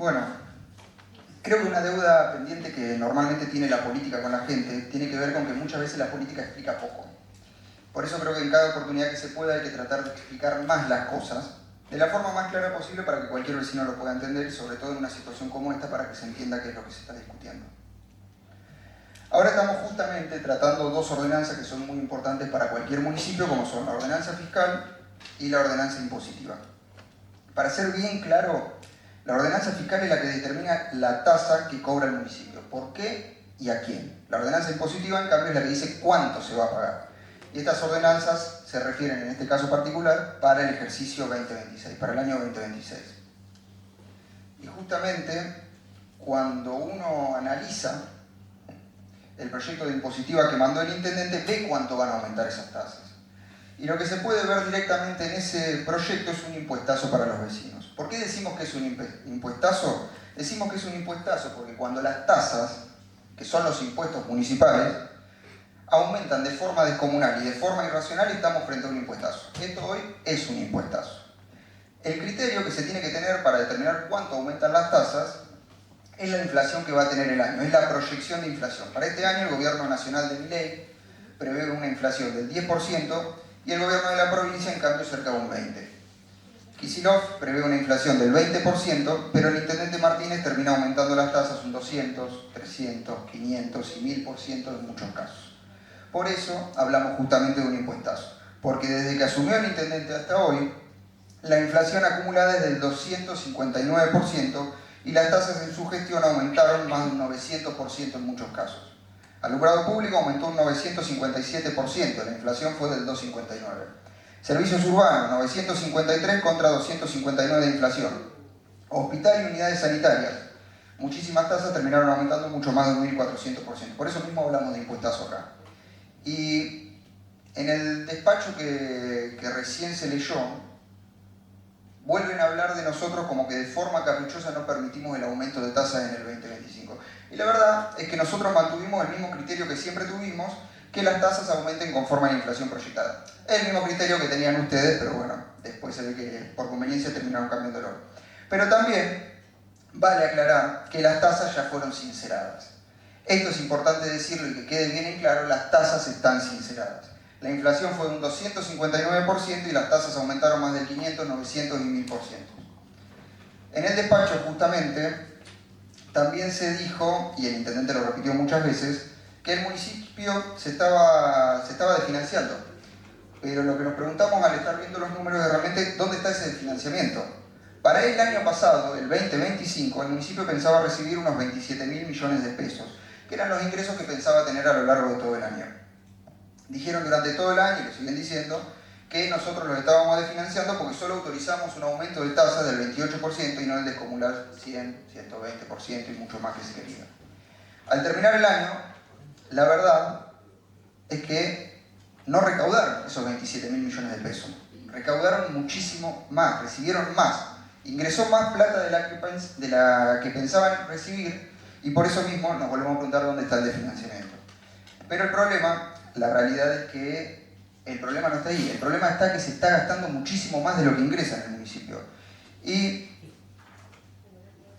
Bueno, creo que una deuda pendiente que normalmente tiene la política con la gente tiene que ver con que muchas veces la política explica poco. Por eso creo que en cada oportunidad que se pueda hay que tratar de explicar más las cosas de la forma más clara posible para que cualquier vecino lo pueda entender y sobre todo en una situación como esta para que se entienda qué es lo que se está discutiendo. Ahora estamos justamente tratando dos ordenanzas que son muy importantes para cualquier municipio, como son la ordenanza fiscal y la ordenanza impositiva. Para ser bien claro, la ordenanza fiscal es la que determina la tasa que cobra el municipio, por qué y a quién. La ordenanza impositiva, en cambio, es la que dice cuánto se va a pagar. Y estas ordenanzas se refieren, en este caso particular, para el ejercicio 2026, para el año 2026. Y justamente, cuando uno analiza el proyecto de impositiva que mandó el intendente, ve cuánto van a aumentar esas tasas. Y lo que se puede ver directamente en ese proyecto es un impuestazo para los vecinos. ¿Por qué decimos que es un impuestazo? Decimos que es un impuestazo porque cuando las tasas, que son los impuestos municipales, aumentan de forma descomunal y de forma irracional, estamos frente a un impuestazo. Esto hoy es un impuestazo. El criterio que se tiene que tener para determinar cuánto aumentan las tasas es la inflación que va a tener el año, es la proyección de inflación. Para este año el gobierno nacional de Milei prevé una inflación del 10% y el gobierno de la provincia en cambio cerca de un 20%. Kicillof prevé una inflación del 20%, pero el intendente Martínez termina aumentando las tasas un 200, 300, 500 y 1000% en muchos casos. Por eso hablamos justamente de un impuestazo, porque desde que asumió el intendente hasta hoy, la inflación acumulada es del 259% y las tasas en su gestión aumentaron más de un 900% en muchos casos. Alumbrado público aumentó un 957%, la inflación fue del 259%. Servicios urbanos, 953 contra 259 de inflación. Hospital y unidades sanitarias, muchísimas tasas terminaron aumentando mucho más de un 1400%. Por eso mismo hablamos de impuestazo acá. Y en el despacho que recién se leyó, vuelven a hablar de nosotros como que de forma caprichosa no permitimos el aumento de tasas en el 2025. Y la verdad es que nosotros mantuvimos el mismo criterio que siempre tuvimos, que las tasas aumenten conforme a la inflación proyectada. Es el mismo criterio que tenían ustedes, pero bueno, después se ve que por conveniencia terminaron cambiándolo. Pero también vale aclarar que las tasas ya fueron sinceradas. Esto es importante decirlo y que quede bien en claro, las tasas están sinceradas. La inflación fue de un 259% y las tasas aumentaron más del 500, 900 y 1000%. En el despacho justamente también se dijo, y el intendente lo repitió muchas veces, que el municipio se estaba desfinanciando. Pero lo que nos preguntamos al estar viendo los números es realmente dónde está ese desfinanciamiento. Para el año pasado, el 2025, el municipio pensaba recibir unos 27.000 millones de pesos, que eran los ingresos que pensaba tener a lo largo de todo el año. Dijeron durante todo el año, y lo siguen diciendo, que nosotros los estábamos desfinanciando porque solo autorizamos un aumento de tasas del 28% y no el descomunal 100, 120% y mucho más que se quería. Al terminar el año, la verdad es que no recaudaron esos 27.000 millones de pesos. Recaudaron muchísimo más, recibieron más. Ingresó más plata de la que pensaban recibir y por eso mismo nos volvemos a preguntar dónde está el desfinanciamiento. Pero el problema, la realidad es que el problema no está ahí. El problema está que se está gastando muchísimo más de lo que ingresa en el municipio. Y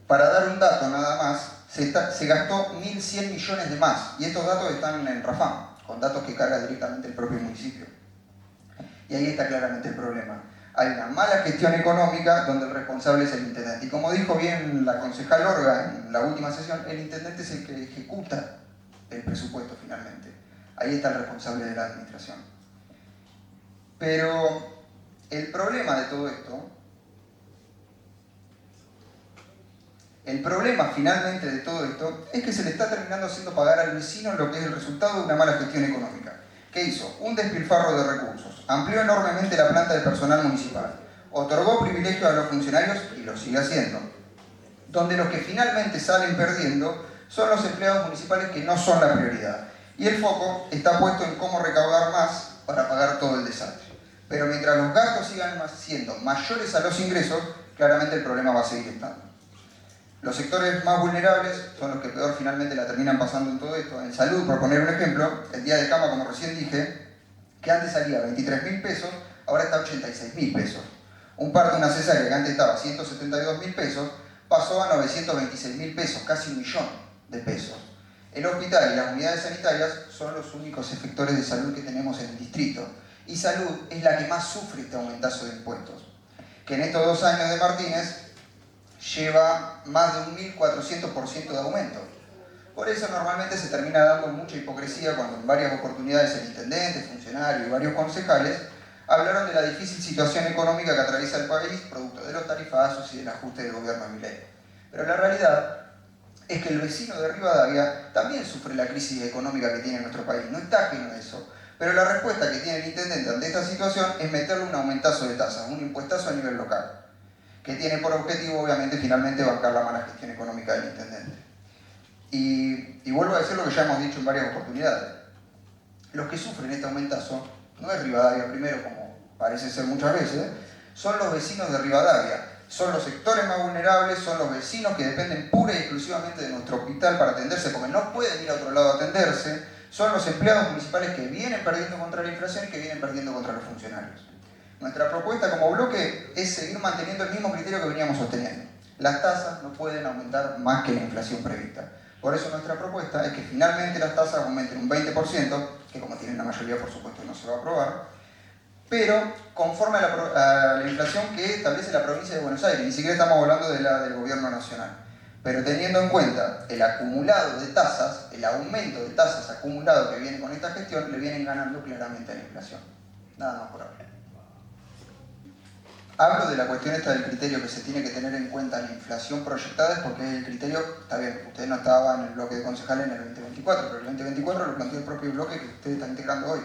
para dar un dato nada más, se gastó 1.100 millones de más. Y estos datos están en Rafam, con datos que carga directamente el propio municipio. Y ahí está claramente el problema. Hay una mala gestión económica donde el responsable es el intendente. Y como dijo bien la concejal Orga en la última sesión, el intendente es el que ejecuta el presupuesto finalmente. Ahí está el responsable de la administración. Pero el problema de todo esto, el problema finalmente de todo esto es que se le está terminando haciendo pagar al vecino lo que es el resultado de una mala gestión económica. ¿Qué hizo? Un despilfarro de recursos, amplió enormemente la planta de personal municipal, otorgó privilegios a los funcionarios y lo sigue haciendo, donde los que finalmente salen perdiendo son los empleados municipales que no son la prioridad. Y el foco está puesto en cómo recaudar más para pagar todo el desastre. Pero mientras los gastos sigan siendo mayores a los ingresos, claramente el problema va a seguir estando. Los sectores más vulnerables son los que peor finalmente la terminan pasando en todo esto. En salud, por poner un ejemplo, el día de cama, como recién dije, que antes salía 23.000 pesos, ahora está 86.000 pesos. Un parto, una cesárea que antes estaba 172.000 pesos, pasó a 926.000 pesos, casi 1.000.000 de pesos. El hospital y las unidades sanitarias son los únicos efectores de salud que tenemos en el distrito. Y salud es la que más sufre este aumentazo de impuestos, que en estos 2 años de Martínez lleva más de un 1.400% de aumento. Por eso normalmente se termina dando mucha hipocresía cuando en varias oportunidades el intendente, funcionario y varios concejales hablaron de la difícil situación económica que atraviesa el país producto de los tarifazos y del ajuste del gobierno de Milei. Pero la realidad es que el vecino de Rivadavia también sufre la crisis económica que tiene nuestro país, no está ajeno a eso. Pero la respuesta que tiene el intendente ante esta situación es meterle un aumentazo de tasas, un impuestazo a nivel local, que tiene por objetivo obviamente finalmente bancar la mala gestión económica del intendente. Y vuelvo a decir lo que ya hemos dicho en varias oportunidades. Los que sufren este aumentazo no es Rivadavia primero, como parece ser muchas veces, son los vecinos de Rivadavia. Son los sectores más vulnerables, son los vecinos que dependen pura y exclusivamente de nuestro hospital para atenderse, porque no pueden ir a otro lado a atenderse. Son los empleados municipales que vienen perdiendo contra la inflación y que vienen perdiendo contra los funcionarios. Nuestra propuesta como bloque es seguir manteniendo el mismo criterio que veníamos sosteniendo. Las tasas no pueden aumentar más que la inflación prevista. Por eso nuestra propuesta es que finalmente las tasas aumenten un 20%, que como tienen la mayoría por supuesto no se va a aprobar, pero conforme a la inflación que establece la provincia de Buenos Aires, ni siquiera estamos hablando de la del gobierno nacional. Pero teniendo en cuenta el acumulado de tasas, el aumento de tasas acumulado que viene con esta gestión, le vienen ganando claramente a la inflación. Nada más por ahora. Hablo de la cuestión esta del criterio que se tiene que tener en cuenta en la inflación proyectada, es porque el criterio, está bien, usted no estaba en el bloque de concejales en el 2024, pero el 2024 lo planteó el propio bloque que usted está integrando hoy.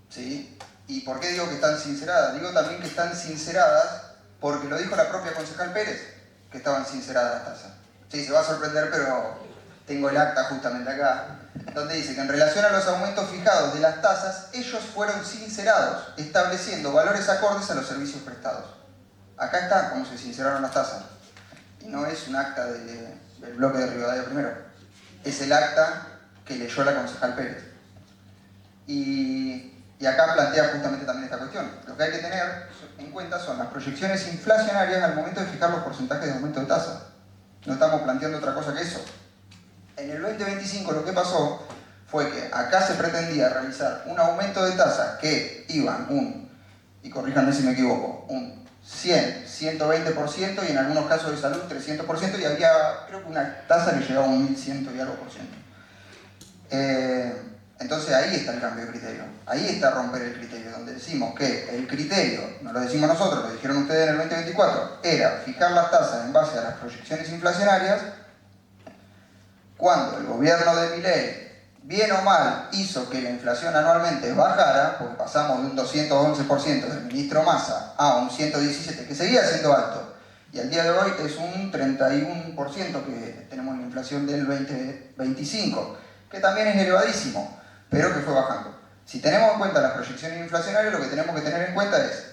¿Sí? ¿Y por qué digo que están sinceradas? Digo también que están sinceradas porque lo dijo la propia concejal Pérez, que estaban sinceradas las tasas. Sí, se va a sorprender, pero tengo el acta justamente acá, donde dice que en relación a los aumentos fijados de las tasas, ellos fueron sincerados, estableciendo valores acordes a los servicios prestados. Acá está cómo se sinceraron las tasas. Y no es un acta del bloque de Rivadavia primero. Es el acta que leyó la concejal Pérez. Y acá plantea justamente también esta cuestión. Lo que hay que tener en cuenta son las proyecciones inflacionarias al momento de fijar los porcentajes de aumento de tasa. No estamos planteando otra cosa que eso. En el 2025 lo que pasó fue que acá se pretendía realizar un aumento de tasas que iban y corríjanme si me equivoco, un 100, 120% y en algunos casos de salud 300% y había creo que una tasa que llegaba a un 1100 y algo por ciento. Entonces ahí está el cambio de criterio, ahí está romper el criterio, donde decimos que el criterio, no lo decimos nosotros, lo dijeron ustedes en el 2024, era fijar las tasas en base a las proyecciones inflacionarias. Cuando el gobierno de Milei, bien o mal, hizo que la inflación anualmente bajara, porque pasamos de un 211% del ministro Massa a un 117%, que seguía siendo alto, y al día de hoy es un 31% que tenemos la inflación del 2025, que también es elevadísimo, pero que fue bajando. Si tenemos en cuenta las proyecciones inflacionarias, lo que tenemos que tener en cuenta es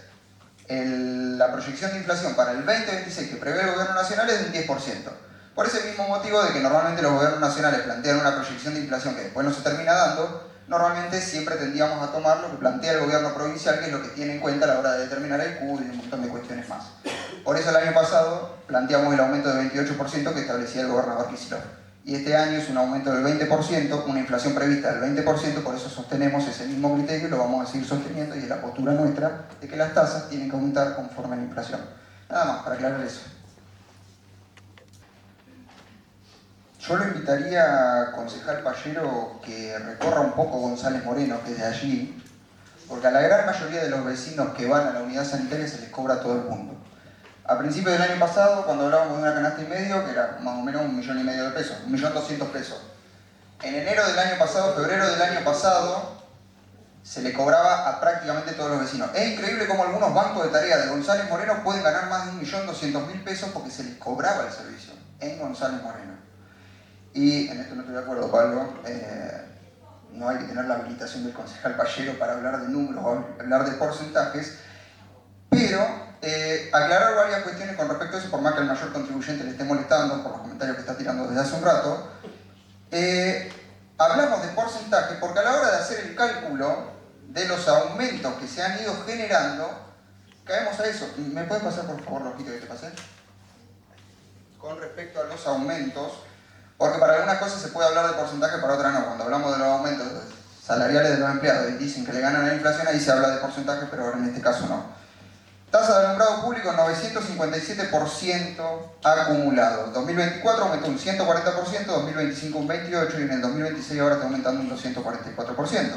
la proyección de inflación para el 2026 que prevé el gobierno nacional es del 10%. Por ese mismo motivo de que normalmente los gobiernos nacionales plantean una proyección de inflación que después no se termina dando, normalmente siempre tendríamos a tomar lo que plantea el gobierno provincial, que es lo que tiene en cuenta a la hora de determinar el CUD y un montón de cuestiones más. Por eso el año pasado planteamos el aumento del 28% que establecía el gobernador Kicillof. Y este año es un aumento del 20%, una inflación prevista del 20%, por eso sostenemos ese mismo criterio y lo vamos a seguir sosteniendo, y es la postura nuestra de que las tasas tienen que aumentar conforme a la inflación. Nada más, para aclarar eso. Yo lo invitaría, concejal Pallero, que recorra un poco González Moreno, que es de allí, porque a la gran mayoría de los vecinos que van a la unidad sanitaria se les cobra a todo el mundo. A principios del año pasado, cuando hablábamos de una canasta y medio, que era más o menos 1,5 millones de pesos, 1.200.000 pesos. En enero del año pasado, febrero del año pasado, se le cobraba a prácticamente todos los vecinos. Es increíble cómo algunos bancos de tareas de González Moreno pueden ganar más de 1.200.000 pesos porque se les cobraba el servicio en González Moreno. Y en esto no estoy de acuerdo, Pablo. No hay que tener la habilitación del concejal Pallero para hablar de números o hablar de porcentajes, pero aclarar varias cuestiones con respecto a eso, por más que el mayor contribuyente le esté molestando por los comentarios que está tirando desde hace un rato. Hablamos de porcentaje porque a la hora de hacer el cálculo de los aumentos que se han ido generando, caemos a eso. ¿Me puedes pasar por favor, Rojito, que te pasé? con respecto a los aumentos, porque para algunas cosas se puede hablar de porcentaje, para otras no. Cuando hablamos de los aumentos salariales de los empleados y dicen que le ganan a la inflación, ahí se habla de porcentaje, pero ahora en este caso no. Tasa de alumbrado público 957% acumulado. 2024 aumentó un 140%, 2025 un 28% y en el 2026 ahora está aumentando un 244%.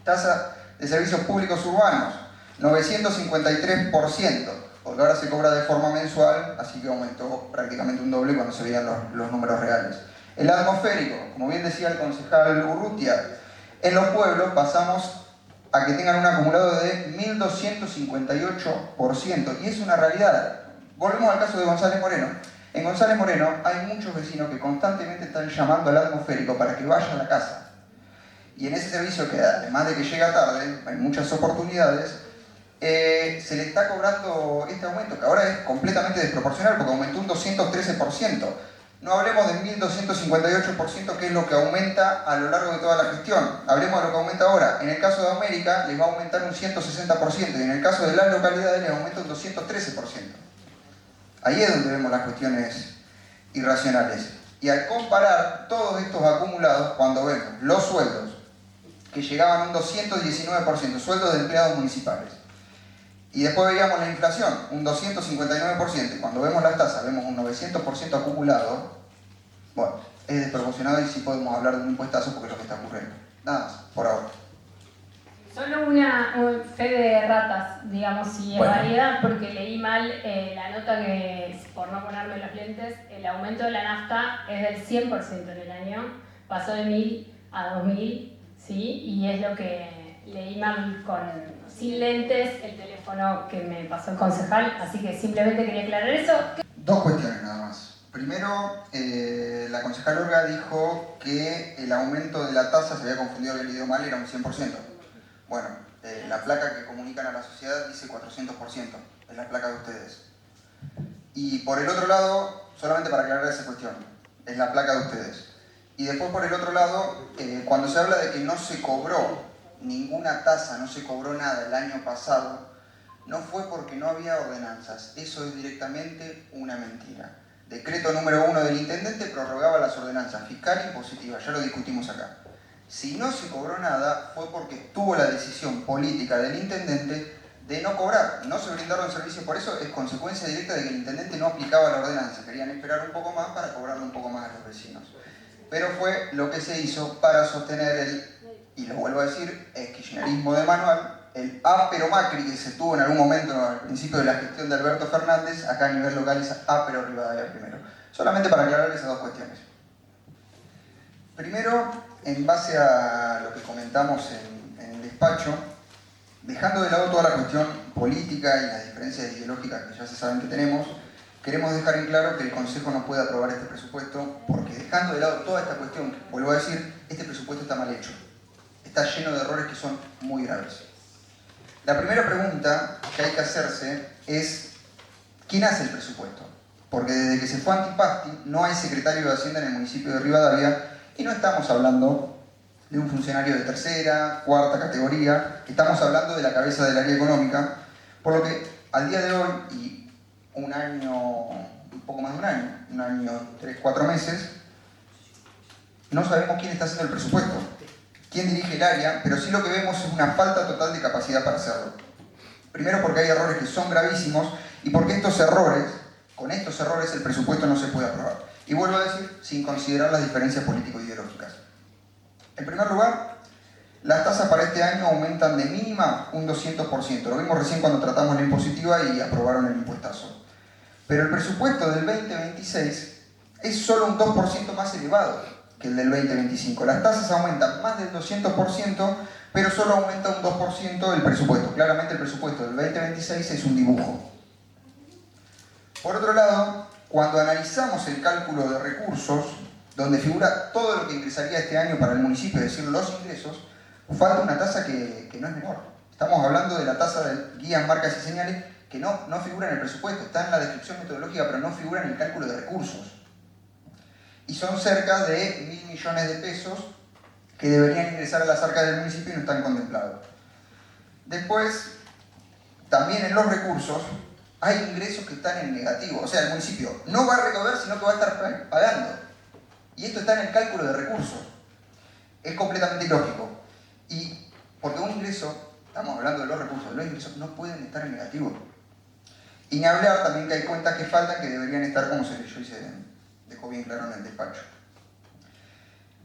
Tasa de servicios públicos urbanos 953%, porque ahora se cobra de forma mensual, así que aumentó prácticamente un doble cuando se veían los números reales. El atmosférico, como bien decía el concejal Urrutia, en los pueblos pasamos a que tengan un acumulado de 1258%, y es una realidad. Volvemos al caso de González Moreno. En González Moreno hay muchos vecinos que constantemente están llamando al atmosférico para que vaya a la casa. Y en ese servicio, que además de que llega tarde, hay muchas oportunidades, se le está cobrando este aumento, que ahora es completamente desproporcional porque aumentó un 213%. No hablemos del 1258%, que es lo que aumenta a lo largo de toda la gestión. Hablemos de lo que aumenta ahora. En el caso de América les va a aumentar un 160% y en el caso de las localidades les aumenta un 213%. Ahí es donde vemos las cuestiones irracionales. Y al comparar todos estos acumulados, cuando vemos los sueldos, que llegaban a un 219%, sueldos de empleados municipales, y después veíamos la inflación, un 259%, y cuando vemos las tasas vemos un 900% acumulado, bueno, es desproporcionado y sí podemos hablar de un impuestazo porque es lo que está ocurriendo. Nada más, por ahora. Solo una fe de ratas, digamos, si es Bueno. válida, porque leí mal la nota que, por no ponerme los lentes, el aumento de la nafta es del 100% en el año, pasó de 1000 a 2000, ¿sí? Y es lo que leí mal sin lentes, el teléfono que me pasó el concejal, así que simplemente quería aclarar eso. Dos cuestiones nada más. Primero, la concejal Olga dijo que el aumento de la tasa, se había confundido, había leído mal, era un 100%. Bueno, la placa que comunican a la sociedad dice 400%, es la placa de ustedes. Y por el otro lado, solamente para aclarar esa cuestión, es la placa de ustedes. Y después por el otro lado, cuando se habla de que no se cobró ninguna tasa, no se cobró nada el año pasado, no fue porque no había ordenanzas. Eso es directamente una mentira. Decreto número 1 del intendente prorrogaba las ordenanzas fiscal y impositiva, ya lo discutimos acá. Si no se cobró nada fue porque tuvo la decisión política del intendente de no cobrar, no se brindaron servicios, por eso es consecuencia directa de que el intendente no aplicaba la ordenanza, querían esperar un poco más para cobrarle un poco más a los vecinos. Pero fue lo que se hizo para sostener y lo vuelvo a decir, el kirchnerismo de manual, el ápero Macri que se tuvo en algún momento al principio de la gestión de Alberto Fernández, acá a nivel local es ápero Rivadavia primero. Solamente para aclarar esas dos cuestiones. Primero, en base a lo que comentamos en el despacho, dejando de lado toda la cuestión política y las diferencias ideológicas que ya se saben que tenemos, queremos dejar en claro que el Consejo no puede aprobar este presupuesto porque, dejando de lado toda esta cuestión, vuelvo a decir, este presupuesto está mal hecho. Está lleno de errores que son muy graves. La primera pregunta que hay que hacerse es ¿quién hace el presupuesto? Porque desde que se fue Antipasti no hay secretario de Hacienda en el municipio de Rivadavia y no estamos hablando de un funcionario de tercera, cuarta categoría, estamos hablando de la cabeza del área económica, por lo que al día de hoy, y un poco más de un año, 3, 4 meses, no sabemos quién está haciendo el presupuesto, quién dirige el área, pero sí lo que vemos es una falta total de capacidad para hacerlo. Primero porque hay errores que son gravísimos y porque con estos errores el presupuesto no se puede aprobar. Y vuelvo a decir, sin considerar las diferencias político-ideológicas. En primer lugar, las tasas para este año aumentan de mínima un 200%. Lo vimos recién cuando tratamos la impositiva y aprobaron el impuestazo. Pero el presupuesto del 2026 es solo un 2% más elevado que el del 2025. Las tasas aumentan más del 200%, pero solo aumenta un 2% el presupuesto. Claramente el presupuesto del 2026 es un dibujo. Por otro lado, cuando analizamos el cálculo de recursos, donde figura todo lo que ingresaría este año para el municipio, es decir, los ingresos, falta una tasa que no es menor. Estamos hablando de la tasa de guías, marcas y señales que no figura en el presupuesto, está en la descripción metodológica, pero no figura en el cálculo de recursos. Y son cerca de 1.000 millones de pesos que deberían ingresar a las arcas del municipio y no están contemplados. Después, también en los recursos, hay ingresos que están en negativo. O sea, el municipio no va a recaudar, sino que va a estar pagando. Y esto está en el cálculo de recursos. Es completamente ilógico. Y porque un ingreso, estamos hablando de los recursos, los ingresos no pueden estar en negativo. Y ni hablar también que hay cuentas que faltan que deberían estar como se leyó y se dejó bien claro en el despacho.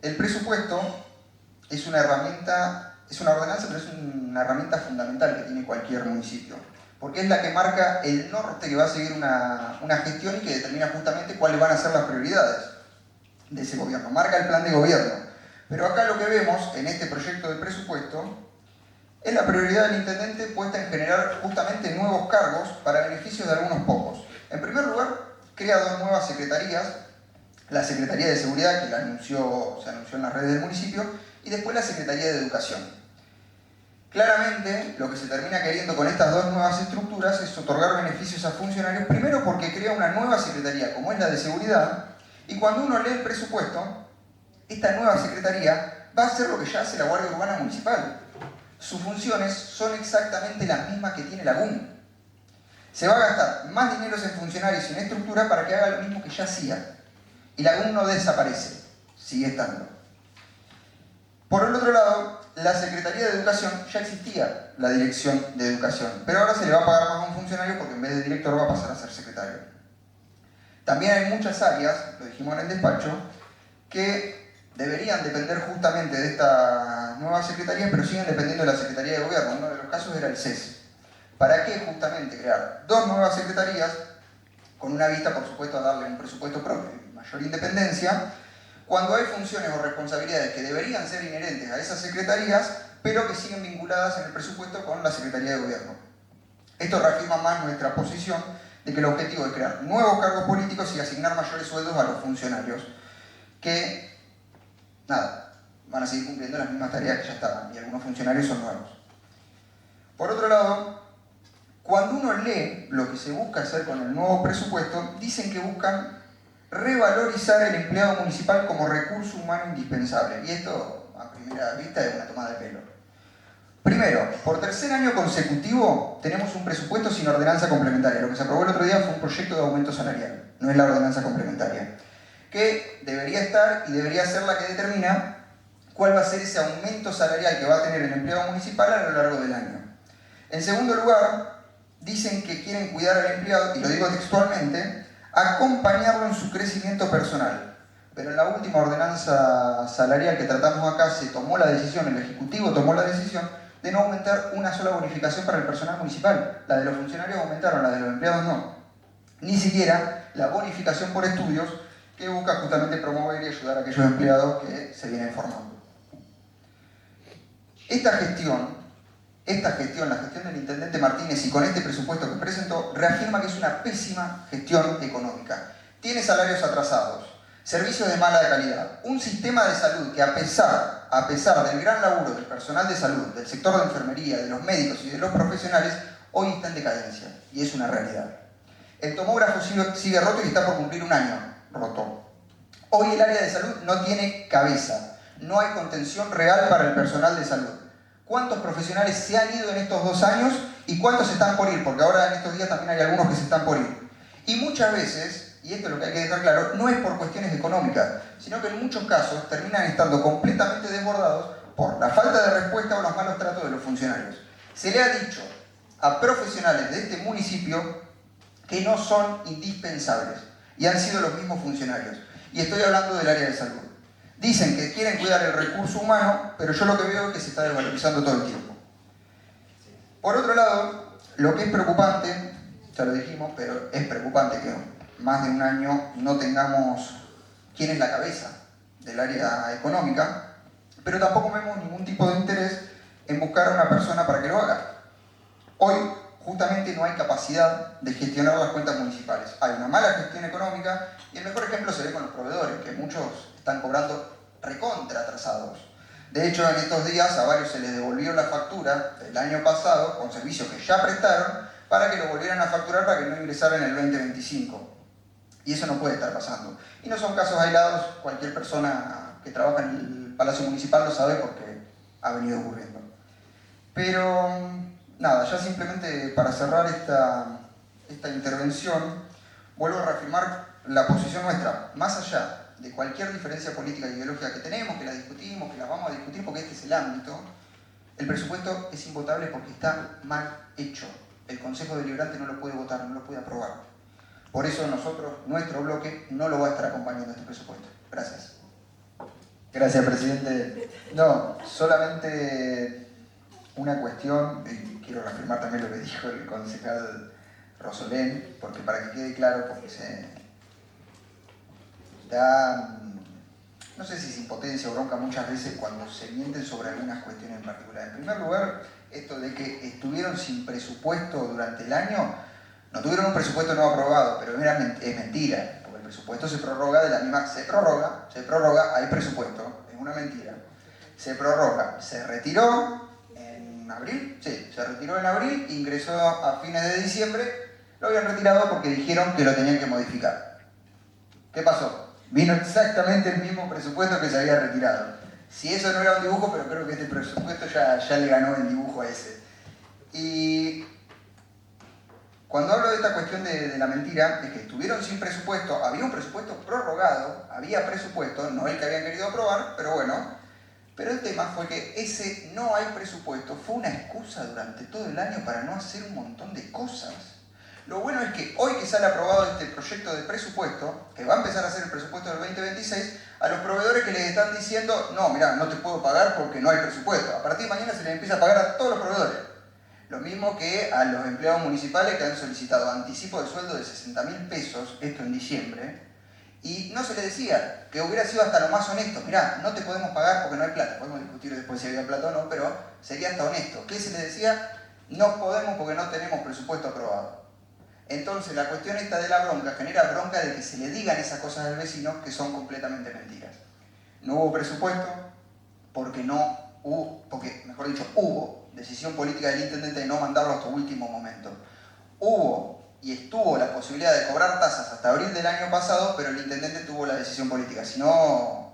El presupuesto es una herramienta, es una ordenanza, pero es una herramienta fundamental que tiene cualquier municipio. Porque es la que marca el norte que va a seguir una gestión y que determina justamente cuáles van a ser las prioridades de ese gobierno. Marca el plan de gobierno. Pero acá lo que vemos en este proyecto de presupuesto es la prioridad del intendente puesta en generar justamente nuevos cargos para beneficios de algunos pocos. En primer lugar, crea dos nuevas secretarías, la Secretaría de Seguridad, que se anunció en las redes del municipio, y después la Secretaría de Educación. Claramente, lo que se termina queriendo con estas dos nuevas estructuras es otorgar beneficios a funcionarios, primero porque crea una nueva secretaría, como es la de Seguridad, y cuando uno lee el presupuesto, esta nueva secretaría va a hacer lo que ya hace la Guardia Urbana Municipal. Sus funciones son exactamente las mismas que tiene la GUM. Se va a gastar más dinero en funcionarios y en estructura para que haga lo mismo que ya hacía. Y la GUM no desaparece, sigue estando. Por el otro lado, la Secretaría de Educación ya existía, la Dirección de Educación, pero ahora se le va a pagar más a un funcionario porque en vez de director va a pasar a ser secretario. También hay muchas áreas, lo dijimos en el despacho, que deberían depender justamente de esta nueva secretaría, pero siguen dependiendo de la Secretaría de Gobierno. Uno de los casos era el CES. ¿Para qué justamente crear dos nuevas secretarías con una vista, por supuesto, a darle un presupuesto propio y mayor independencia, cuando hay funciones o responsabilidades que deberían ser inherentes a esas secretarías, pero que siguen vinculadas en el presupuesto con la Secretaría de Gobierno? Esto reafirma más nuestra posición de que el objetivo es crear nuevos cargos políticos y asignar mayores sueldos a los funcionarios, que, nada, van a seguir cumpliendo las mismas tareas que ya estaban, y algunos funcionarios son nuevos. Por otro lado, cuando uno lee lo que se busca hacer con el nuevo presupuesto, dicen que buscan revalorizar el empleado municipal como recurso humano indispensable. Y esto, a primera vista, es una tomada de pelo. Primero, por tercer año consecutivo tenemos un presupuesto sin ordenanza complementaria. Lo que se aprobó el otro día fue un proyecto de aumento salarial, no es la ordenanza complementaria, que debería estar y debería ser la que determina cuál va a ser ese aumento salarial que va a tener el empleado municipal a lo largo del año. En segundo lugar, dicen que quieren cuidar al empleado, y lo digo textualmente, acompañarlo en su crecimiento personal. Pero en la última ordenanza salarial que tratamos acá se tomó la decisión, el Ejecutivo tomó la decisión de no aumentar una sola bonificación para el personal municipal. La de los funcionarios aumentaron, la de los empleados no. Ni siquiera la bonificación por estudios, que busca justamente promover y ayudar a aquellos empleados que se vienen formando. Esta gestión, la gestión del intendente Martínez, y con este presupuesto que presentó, reafirma que es una pésima gestión económica. Tiene salarios atrasados, servicios de mala calidad, un sistema de salud que a pesar del gran laburo del personal de salud, del sector de enfermería, de los médicos y de los profesionales, hoy está en decadencia, y es una realidad. El tomógrafo sigue roto y está por cumplir un año roto. Hoy el área de salud no tiene cabeza, no hay contención real para el personal de salud. ¿Cuántos profesionales se han ido en estos 2 años y cuántos están por ir? Porque ahora en estos días también hay algunos que se están por ir. Y muchas veces, y esto es lo que hay que dejar claro, no es por cuestiones económicas, sino que en muchos casos terminan estando completamente desbordados por la falta de respuesta o los malos tratos de los funcionarios. Se le ha dicho a profesionales de este municipio que no son indispensables, y han sido los mismos funcionarios. Y estoy hablando del área de salud. Dicen que quieren cuidar el recurso humano, pero yo lo que veo es que se está desvalorizando todo el tiempo. Por otro lado, lo que es preocupante, ya lo dijimos, pero es preocupante que más de un año no tengamos quién es la cabeza del área económica, pero tampoco vemos ningún tipo de interés en buscar a una persona para que lo haga. Hoy, justamente, no hay capacidad de gestionar las cuentas municipales. Hay una mala gestión económica, y el mejor ejemplo se ve con los proveedores, que muchos están cobrando recontra atrasados. De hecho, en estos días a varios se les devolvió la factura del año pasado con servicios que ya prestaron para que lo volvieran a facturar para que no ingresaran en el 2025. Y eso no puede estar pasando. Y no son casos aislados, cualquier persona que trabaja en el Palacio Municipal lo sabe porque ha venido ocurriendo. Pero nada, ya simplemente para cerrar esta intervención, vuelvo a reafirmar la posición nuestra, más allá de cualquier diferencia política e ideológica que tenemos, que la discutimos, que la vamos a discutir porque este es el ámbito. El presupuesto es invotable porque está mal hecho. El Consejo Deliberante no lo puede votar, no lo puede aprobar. Por eso nosotros, nuestro bloque, no lo va a estar acompañando este presupuesto. Gracias. Gracias, presidente. No, solamente una cuestión, y quiero reafirmar también lo que dijo el concejal Rosolén, porque para que quede claro, porque se da, no sé si es impotencia o bronca muchas veces cuando se mienten sobre algunas cuestiones en particular. En primer lugar, esto de que estuvieron sin presupuesto durante el año, no tuvieron un presupuesto no aprobado, pero es mentira, porque el presupuesto se prorroga de la misma, se prorroga, hay presupuesto, es una mentira. Se prorroga, se retiró en abril, sí, se retiró en abril, ingresó a fines de diciembre, lo habían retirado porque dijeron que lo tenían que modificar. ¿Qué pasó? Vino exactamente el mismo presupuesto que se había retirado. Si eso no era un dibujo, pero creo que este presupuesto ya le ganó el dibujo a ese. Y cuando hablo de esta cuestión de la mentira, es que estuvieron sin presupuesto, había un presupuesto prorrogado, había presupuesto, no el que habían querido aprobar, pero bueno. Pero el tema fue que ese no hay presupuesto fue una excusa durante todo el año para no hacer un montón de cosas. Lo bueno es que hoy que sale aprobado este proyecto de presupuesto, que va a empezar a ser el presupuesto del 2026, a los proveedores que les están diciendo, no, mirá, no te puedo pagar porque no hay presupuesto. A partir de mañana se les empieza a pagar a todos los proveedores. Lo mismo que a los empleados municipales que han solicitado anticipo de sueldo de 60.000 pesos, esto en diciembre, y no se les decía, que hubiera sido hasta lo más honesto, mirá, no te podemos pagar porque no hay plata, podemos discutir después si había plata o no, pero sería hasta honesto. ¿Qué se les decía? No podemos porque no tenemos presupuesto aprobado. Entonces la cuestión esta de la bronca genera bronca de que se le digan esas cosas al vecino que son completamente mentiras. No hubo presupuesto porque mejor dicho, hubo decisión política del intendente de no mandarlo hasta último momento. Hubo y estuvo la posibilidad de cobrar tasas hasta abril del año pasado, pero el intendente tuvo la decisión política. Si no,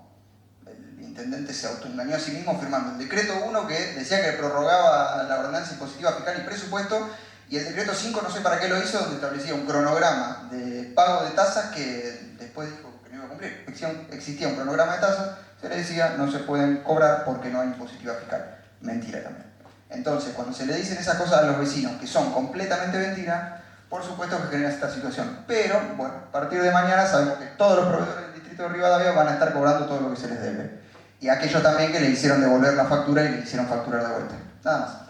el intendente se autoengañó a sí mismo firmando el decreto 1 que decía que prorrogaba la ordenanza impositiva fiscal y presupuesto, y el decreto 5 no sé para qué lo hizo, donde establecía un cronograma de pago de tasas que después dijo que no iba a cumplir. Existía un cronograma de tasas, se le decía no se pueden cobrar porque no hay impositiva fiscal. Mentira también. Entonces, cuando se le dicen esas cosas a los vecinos que son completamente mentiras, por supuesto que genera esta situación. Pero, bueno, a partir de mañana sabemos que todos los proveedores del distrito de Rivadavia van a estar cobrando todo lo que se les debe. Y aquellos también que le hicieron devolver la factura y le hicieron facturar de vuelta. Nada más.